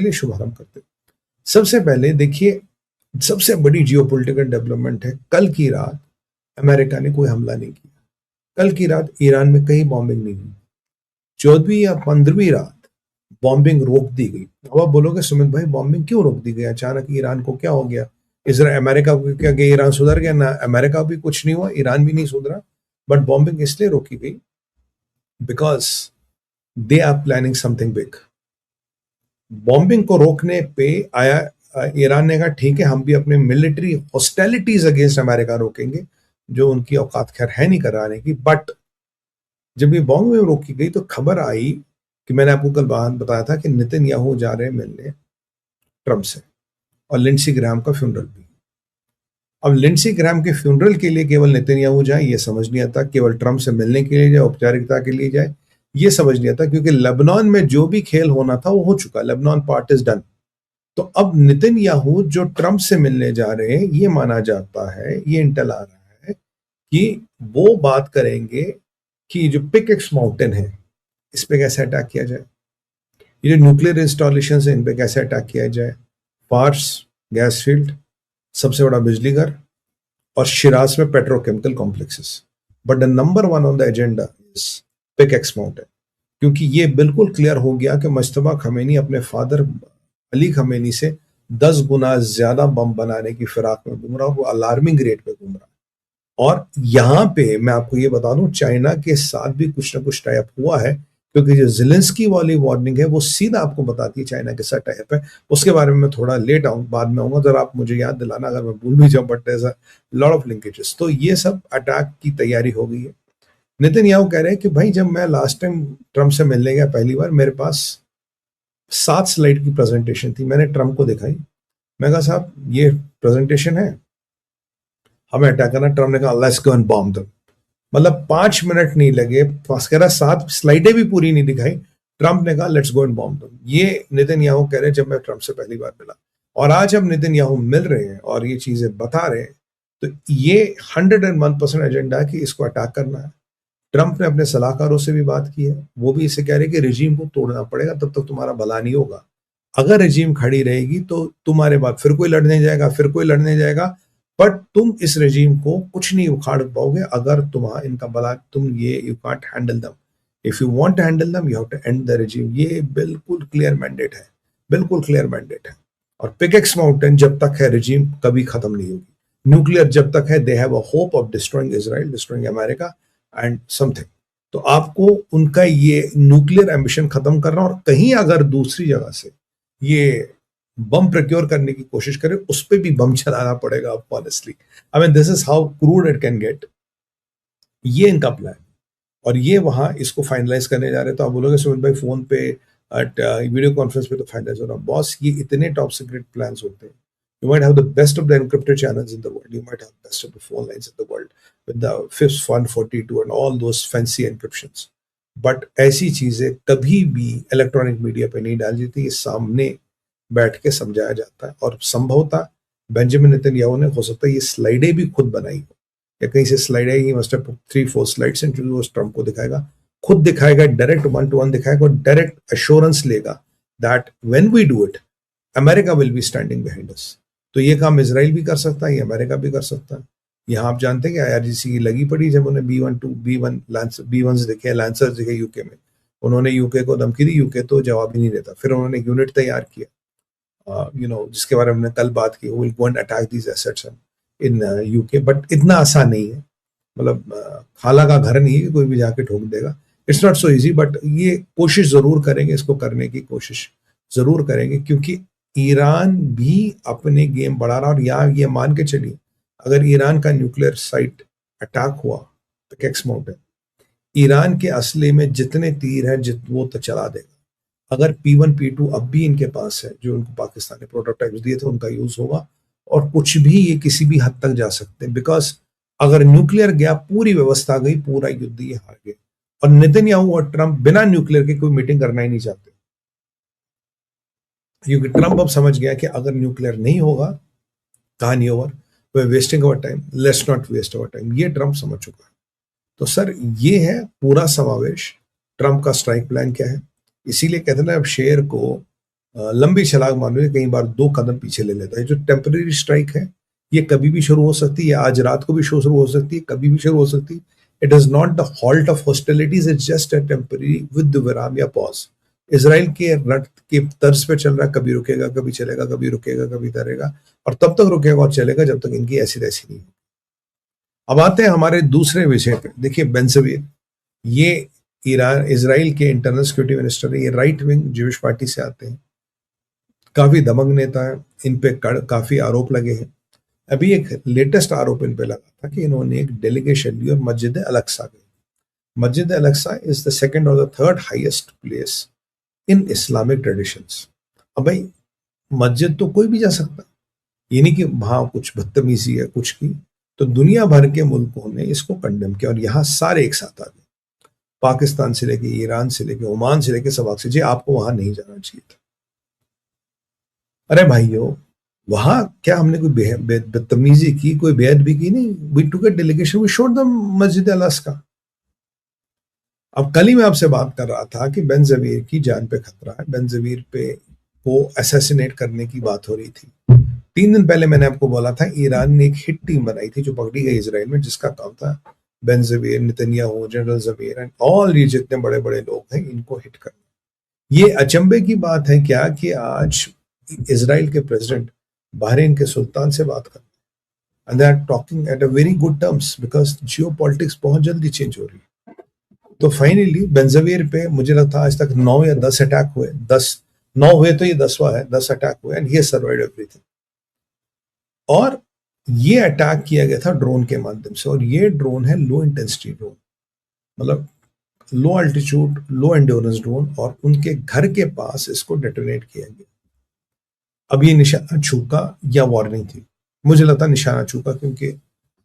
लिए शुभारंभ करते हैं। सबसे पहले देखिए, सबसे बड़ी जियोपॉलिटिकल डेवलपमेंट है, कल की रात अमेरिका ने कोई हमला नहीं किया। कल की रात ईरान में कहीं बॉम्बिंग नहीं हुई। 14वीं या 15वीं रात बॉम्बिंग रोक दी गई। अब आप बोलोगे सुमित भाई बॉम्बिंग क्यों रोक दी गई अचानक, ईरान को क्या हो गया? इसराइल अमेरिका को क्या गया, ईरान सुधर गया? ना, अमेरिका भी कुछ नहीं हुआ, ईरान भी नहीं सुधरा। बट बॉम्बिंग इसलिए रोकी गई because they are planning something big. Bombing को रोकने पे ईरान ने कहा ठीक है, हम भी अपने मिलिट्री हॉस्टिलिटीज अगेंस्ट अमेरिका रोकेंगे, जो उनकी औकात खैर है नहीं कराने की। बट जब ये बॉम्बिंग रोकी गई तो खबर आई कि मैंने आपको कल बात बताया था कि नेतन्याहू जा रहे हैं मिलने ट्रम्प से, और लिंडसी ग्राहम का फ्यूनरल भी। अब लिंडसी ग्राहम के फ्यूनरल के लिए केवल नेतन्याहू जाए ये समझ नहीं आता, केवल ट्रम्प से मिलने के लिए जाए, औपचारिकता के लिए जाए ये समझ नहीं आता, क्योंकि लेबनान में जो भी खेल होना था वो हो चुका, लेबनान पार्ट इज डन। तो अब नेतन्याहू जो ट्रम्प से मिलने जा रहे हैं, ये माना जाता है, ये इंटेल आ रहा है कि वो बात करेंगे कि जो पिकेक्स माउंटेन है इस पे कैसे अटैक किया जाए, ये जो न्यूक्लियर इंस्टॉलेशन है इन पे कैसे अटैक किया जाए, फार्स गैस फील्ड, सबसे बड़ा बिजली घर, और शिराज में petrochemical complexes. But the number one on the agenda is pickaxe mountain, क्योंकि ये बिल्कुल क्लियर हो गया कि मुश्तबा खमेनी अपने फादर अली खमेनी से 10 गुना ज्यादा बम बनाने की फिराक में घूम रहा है, वो अलार्मिंग रेट पे घूम रहा है। और यहाँ पे मैं आपको ये बता दूं, चाइना के साथ भी कुछ ना कुछ टाइप हुआ है, क्योंकि जो ज़ेलेंस्की वाली वार्निंग है वो सीधा आपको बताती है चाइना के साथ टाइप है। उसके बारे में मैं थोड़ा लेट आऊँ, बाद में आऊंगा, जरा आप मुझे याद दिलाना अगर मैं भूल भी जाऊं, but there is a lot of linkages. तो ये सब अटैक की तैयारी हो गई है। नेतन्याहू कह रहे हैं कि भाई जब मैं लास्ट टाइम ट्रम्प से मिलने गया पहली बार, मेरे पास 7 स्लाइड की प्रेजेंटेशन थी, मैंने ट्रम्प को दिखाई, मैं कहा साहब ये प्रेजेंटेशन है, हमें अटैक करना। ट्रम्प ने कहा let's go and bomb them. मतलब 5 मिनट नहीं लगे, कह रहा 7 स्लाइडें भी पूरी नहीं दिखाई, ट्रम्प ने कहा let's go and bomb them. ये नेतन्याहू कह रहे हैं जब मैं ट्रम्प से पहली बार मिला। और आज हम नेतन्याहू मिल रहे हैं और ये चीजें बता रहे हैं, तो ये 101% एजेंडा है कि इसको अटैक करना है। ट्रम्प ने अपने सलाहकारों से भी बात की है, वो भी इसे कह रहे हैं कि रिजीम को तोड़ना पड़ेगा, तब तक तुम्हारा भला नहीं होगा। अगर रिजीम खड़ी रहेगी तो तुम्हारे बाद फिर कोई लड़ने जाएगा, फिर कोई लड़ने जाएगा, बट तुम इस रेजीम को कुछ नहीं उखाड़ पाओगे अगर तुम्हारा इनका भला, तुम ये you can't handle them. If you want to handle them you have to end the regime. ये बिल्कुल क्लियर मैंडेट है, बिल्कुल क्लियर मैंडेट है। और पिकेक्स माउंटेन जब तक है रेजीम कभी खत्म नहीं होगी। न्यूक्लियर जब तक है, they have a hope of destroying Israel, destroying America and something. तो आपको उनका ये न्यूक्लियर एम्बिशन खत्म करना, और कहीं अगर दूसरी जगह से ये बम प्रोक्योर करने की कोशिश करे, उस पर भी बम चलाना पड़ेगा आपको, honestly. I mean this is how crude it can get. ये इनका प्लान, और ये वहां इसको फाइनलाइज करने जा रहे हैं। तो आप बोलोगे सुमित भाई फोन पे वीडियो कॉन्फ्रेंस पे तो फाइनलाइज हो रहा, बॉस ये इतने टॉप सीक्रेट प्लान्स होते हैं। You might have the best of the encrypted channels in the world. You might have the best of the phone lines in the world with the FIPS 142 and all those fancy encryptions. But ऐसी चीजें कभी भी electronic media पे नहीं डाली जाती, ये सामने बैठ के समझाया जाता है। और संभवतः बेंजामिन नेतन्याहू ने हो सकता है ये स्लाइडें भी खुद बनाई हो, या कहीं से स्लाइड आएगी, मस्ट हैव 3-4 स्लाइड्स एंड जो ट्रम्प को दिखाएगा, खुद दिखाएगा, डायरेक्ट 1-to-1 दिखाएगा, और डायरेक्ट एश्योरेंस लेगा that when we do it America will be standing behind us. तो ये काम इजराइल भी कर सकता है, ये अमेरिका भी कर सकता है। यहाँ आप जानते हैं कि IRGC की लगी पड़ी जब उन्हें B1 दिखे, लैंसर्स दिखे यूके में, उन्होंने यूके को धमकी दी, यूके तो जवाब ही नहीं देता। फिर उन्होंने एक यूनिट तैयार किया, जिसके बारे में हमने कल बात की, will go and attack these assets in UK. But इतना आसान नहीं है, मतलब खाला का घर नहीं है कि कोई भी जाके ठोक देगा। It's not so easy, but ये कोशिश जरूर करेंगे, इसको करने की कोशिश जरूर करेंगे, क्योंकि ईरान भी अपने गेम बढ़ा रहा। और यहाँ ये मान के चलिए, अगर ईरान का न्यूक्लियर साइट अटैक हुआ तो पिकेक्स माउंटेन, ईरान के असले में जितने तीर हैं वो तो चला देगा। अगर P1 P2 अब भी इनके पास है, जो उनको पाकिस्तान ने प्रोटोटाइप्स दिए थे, उनका यूज होगा, और कुछ भी ये किसी भी हद तक जा सकते हैं। बिकॉज अगर न्यूक्लियर गया, पूरी व्यवस्था गई, पूरा युद्ध ये हार गए। और नेतन्याहू और ट्रम्प बिना न्यूक्लियर के कोई मीटिंग करना ही नहीं चाहते, क्योंकि ट्रम्प अब समझ गया कि अगर न्यूक्लियर नहीं होगा कहानी over, we wasting our time, let's not waste our time. ये ट्रम्प समझ चुका है। तो सर ये है पूरा समावेश, ट्रम्प का स्ट्राइक प्लान क्या है। इसीलिए कहते हैं ना, अब शेर को लंबी छलांग मारने में कई बार 2 कदम पीछे ले लेता है। जो टेम्परेरी स्ट्राइक है, ये कभी भी शुरू हो सकती है, आज रात को भी शुरू हो सकती है, कभी भी शुरू हो सकती है। It is not the halt of hostilities, it's just a temporary with विराम या पॉज़। इज़राइल के रट के तर्ज पे चल रहा है, कभी रुकेगा, कभी चलेगा, कभी रुकेगा, कभी करेगा, और तब तक रुकेगा और चलेगा जब तक इनकी ऐसी-तैसी नहीं। अब आते हैं हमारे दूसरे विषय पे। देखिए बेन-ज़वीर, ये ईरान इज़राइल के इंटरनल सिक्योरिटी मिनिस्टर है, ये राइट विंग ज्यूइश पार्टी से आते हैं, काफ़ी दबंग नेता है, इन पे काफ़ी आरोप लगे हैं। अभी एक लेटेस्ट आरोप इन पे लगा था कि इन्होंने एक डेलीगेशन ली और मस्जिद अल-अक्सा गए। मस्जिद अल-अक्सा इज़ द सेकंड और the third highest place in Islamic traditions. अब भाई मस्जिद तो कोई भी जा सकता है, ये नहीं कि वहाँ कुछ बदतमीजी है कुछ की। तो दुनिया भर के मुल्कों ने इसको कंडेम किया और यहाँ सारे एक साथ आ गए, पाकिस्तान से लेके ईरान से लेके ओमान से लेके सब आग से, जी आपको वहां नहीं जाना चाहिए था। अरे भाइयों, वहां क्या हमने कोई बदतमीजी की, कोई बेअदबी की नहीं। We took a delegation, we showed the Masjid al Aqsa. अब कल ही मैं आपसे बात कर रहा था कि बेन-ज़वीर की जान पे खतरा है, बेन-ज़वीर पे को असैसिनेट करने की बात हो रही थी। 3 दिन पहले मैंने आपको बोला था ईरान ने एक हिट टीम बनाई थी जो पकड़ी गई इसराइल में, जिसका काम था Ben Gvir, Netanyahu, general Zamir and all ये जितने बड़े बड़े लोग हैं इनको हिट करना। ये अचंभे की बात है क्या कि आज इसराइल के प्रेसिडेंट बहरीन के सुल्तान से बात कर, and they are talking at a very good terms because geo politics बहुत जल्दी चेंज हो रही है। तो फाइनली बेन-ज़वीर पे मुझे लगता है आज तक 9 या 10 अटैक हुए, 9 हुए तो ये 10वां है, 10 अटैक हुए एंड ही सर्वाइव्ड एवरीथिंग। और ये अटैक किया गया था ड्रोन के माध्यम से, और ये ड्रोन है लो इंटेंसिटी ड्रोन, मतलब लो अल्टीट्यूड लो एंड्योरेंस ड्रोन, और उनके घर के पास इसको डेटोनेट किया गया। अब ये निशाना चूका या वार्निंग थी? मुझे लगता निशाना चूका, क्योंकि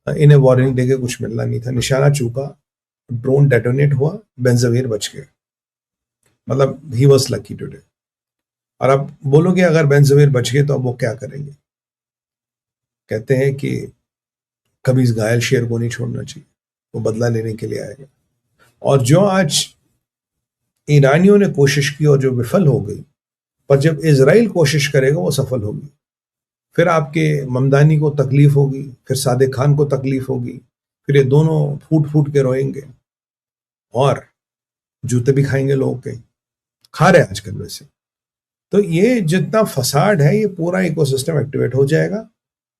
इन्हें वार्निंग देके कुछ मिलना नहीं था। निशाना चूका, ड्रोन डेटोनेट हुआ, बेन-ज़वीर बच गए, मतलब ही वॉज लकी टुडे। और अब बोलोगे अगर बेन-ज़वीर बच गए तो अब वो क्या करेंगे? कहते हैं कि कभी इस घायल शेर को नहीं छोड़ना चाहिए, वो बदला लेने के लिए आएगा। और जो आज ईरानियों ने कोशिश की और जो विफल हो गई, पर जब इजराइल कोशिश करेगा वो सफल होगी। फिर आपके ममदानी को तकलीफ होगी, फिर सादिक खान को तकलीफ होगी, फिर ये दोनों फूट फूट के रोएंगे और जूते भी खाएंगे लोगों के, खा रहे आजकल वैसे। तो ये जितना फसाड है ये पूरा इकोसिस्टम एक्टिवेट हो जाएगा।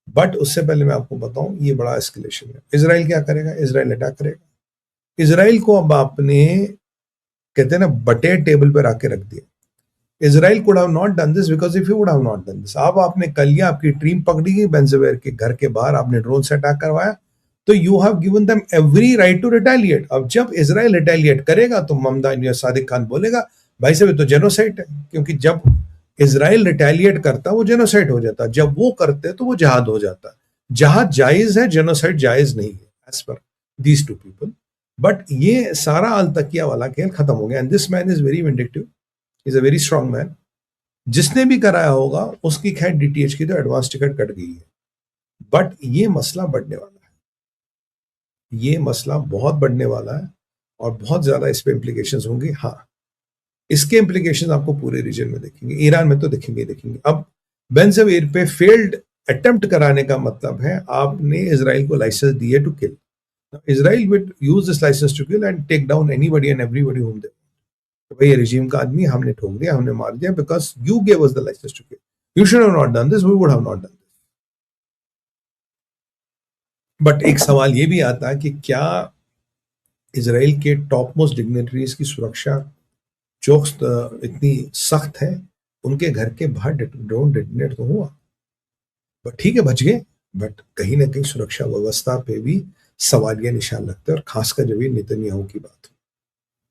बट उससे पहले मैं आपको बताऊं ये बड़ा एस्केलेशन है। इजराइल क्या करेगा? इजराइल अटैक करेगा। इजराइल को अब आपने कहते हैं ना बटे टेबल पर आके रख दिया। Israel could have not done this because if you would have not done this, अब आपने कल ही आपकी टीम पकड़ी गई बेन-ज़वीर के घर के बाहर, आपने ड्रोन से अटैक करवाया, तो you have given them every right to retaliate. अब जब इजराइल रिटेलिएट करेगा तो ममदानी या सादिक खान बोलेगा भाई साहब ये तो जेनोसाइड है, क्योंकि जब इजराइल रिटेलिएट करता वो जेनोसाइड हो जाता, जब वो करते तो वो जहाद हो जाता। जहाद जायज है, जेनोसाइड जायज नहीं है as per these two people. But ये सारा अल तकिया वाला खेल खत्म हो गया, and this man is very vindictive, is a very strong man. जिसने भी कराया होगा उसकी खैर डीटीएच की तो एडवांस टिकट कट गई है। बट ये मसला बढ़ने वाला है, ये मसला बहुत बढ़ने वाला है और बहुत ज्यादा इस पे इम्प्लीकेशंस होंगे। हाँ, इसके इम्प्लीकेशंस आपको पूरे रीजन में देखेंगे, ईरान में तो दिखेंगे ही दिखेंगे। अब बेन-ज़वीर पे फेल्ड अटेम्प्ट कराने का मतलब है आपने इजराइल को लाइसेंस दिए to kill. Israel will use this license to kill and take down anybody and everybody whom they, तो भाई ये रिजीम का आदमी हमने ठोक दिया, हमने मार दिया, because you gave us the license to kill, you should have not done this, we would have not done this. But एक सवाल ये भी आता है कि क्या इजराइल के टॉप मोस्ट डिग्नेटरीज की सुरक्षा चौक्स इतनी सख्त है? उनके घर के बाहर ड्रोन डेटोनेट तो हुआ, बट ठीक है बच गए, बट कहीं ना कहीं सुरक्षा व्यवस्था पे भी सवालिया निशान लगते हैं, और खासकर जब ये नेतन्याहू की बात हो।